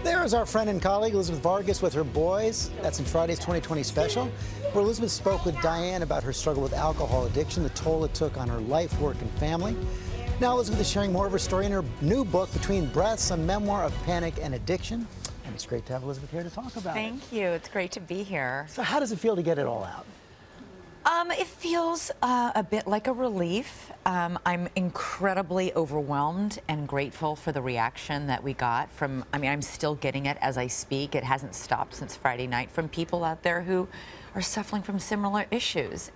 There is our friend and colleague, Elizabeth Vargas, with her boys. That's in Friday's 2020 special, where Elizabeth spoke with Diane about her struggle with alcohol addiction, the toll it took on her life, work, and family. Now Elizabeth is sharing more of her story in her new book, Between Breaths, a memoir of panic and addiction. And it's great to have Elizabeth here to talk about it. Thank you. It's great to be here. So how does it feel to get it all out? It feels a bit like a relief. I'm incredibly overwhelmed and grateful for the reaction that we got from, I'm still getting it as I speak. It hasn't stopped since Friday night, from people out there who are suffering from similar issues,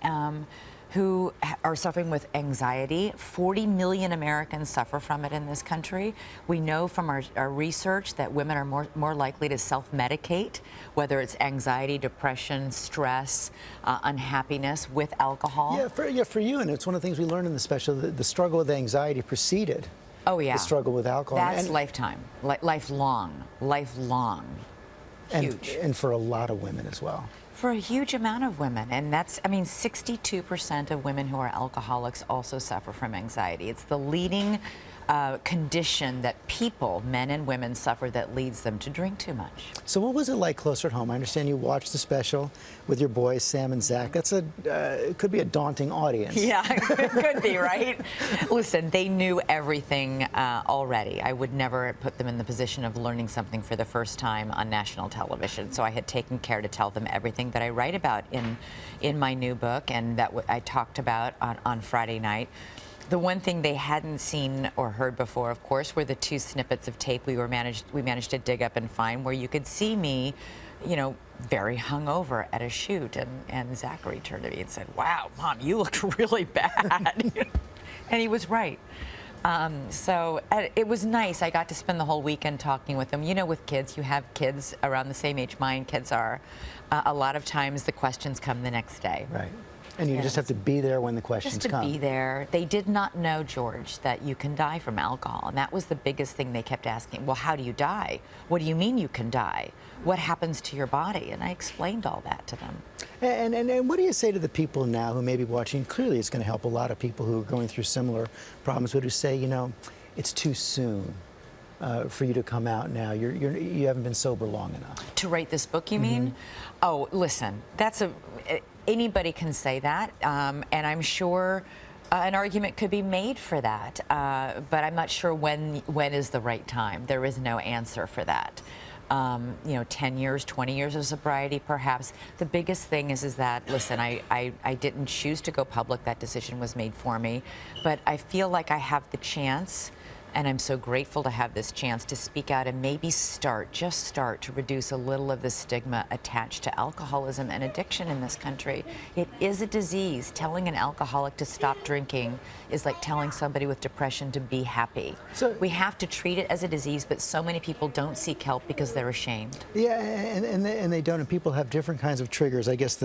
who are suffering with anxiety. 40 million Americans suffer from it in this country. We know from our research that women are more likely to self-medicate, whether it's anxiety, depression, stress, unhappiness, with alcohol. Yeah, for you, and it's one of the things we learned in the special, the struggle with anxiety preceded the struggle with alcohol. That's lifetime, lifelong, huge. And for a lot of women as well. For a huge amount of women, and that's, 62% of women who are alcoholics also suffer from anxiety. It's the leading condition that people, men and women, suffer that leads them to drink too much. So what was it like closer at home? I understand you watched the special with your boys, Sam and Zach. That's it could be a daunting audience. Yeah, it could be, right? Listen, they knew everything already. I would never put them in the position of learning something for the first time on national television. So I had taken care to tell them everything that I write about in my new book, and that I talked about on Friday night. The one thing they hadn't seen or heard before, of course, were the 2 snippets of tape we managed to dig up and find, where you could see me, very hungover at a shoot, and Zachary turned to me and said, "Wow, Mom, you looked really bad." And he was right. So it was nice. I got to spend the whole weekend talking with them. With kids, you have kids around the same age mine kids are. A lot of times the questions come the next day. Right. And you just have to be there when the questions come. Just to be there. They did not know, George, that you can die from alcohol. And that was the biggest thing they kept asking. Well, how do you die? What do you mean you can die? What happens to your body? And I explained all that to them. And what do you say to the people now who may be watching? Clearly it's going to help a lot of people who are going through similar problems, but who say, it's too soon for you to come out now. You haven't been sober long enough. To write this book, you mean? Oh, listen, anybody can say that, and I'm sure an argument could be made for that, but I'm not sure when is the right time. There is no answer for that. 10 years, 20 years of sobriety, perhaps. The biggest thing is that, listen, I didn't choose to go public. That decision was made for me, but I feel like I have the chance, and I'm so grateful to have this chance to speak out and maybe just start to reduce a little of the stigma attached to alcoholism and addiction in this country. It is a disease. Telling an alcoholic to stop drinking is like telling somebody with depression to be happy. So we have to treat it as a disease, but so many people don't seek help because they're ashamed. Yeah, and they don't, and people have different kinds of triggers. I guess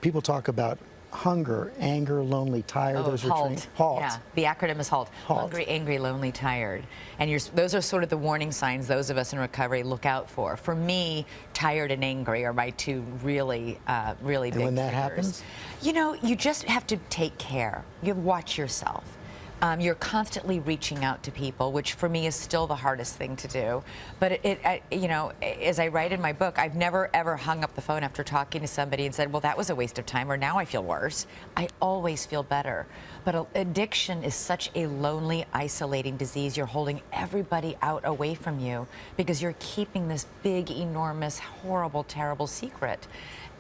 people talk about hunger, anger, lonely, tired. Those HALT. are HALT. Yeah, the acronym is HALT. Hungry, angry, lonely, tired. And those are sort of the warning signs those of us in recovery look out for. For me, tired and angry are my 2 really big And when that triggers. happens? You just have to take care. You watch yourself. You're constantly reaching out to people, which for me is still the hardest thing to do. But as I write in my book, I've never ever hung up the phone after talking to somebody and said, well, that was a waste of time, or now I feel worse. I always feel better. But addiction is such a lonely, isolating disease. You're holding everybody out away from you because you're keeping this big, enormous, horrible, terrible secret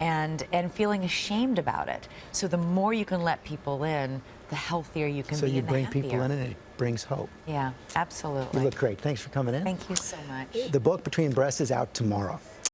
and feeling ashamed about it. So the more you can let people in, the healthier you can be, and the happier. So you bring people in, and it brings hope. Yeah, absolutely. You look great. Thanks for coming in. Thank you so much. The book, Between Breaths, is out tomorrow.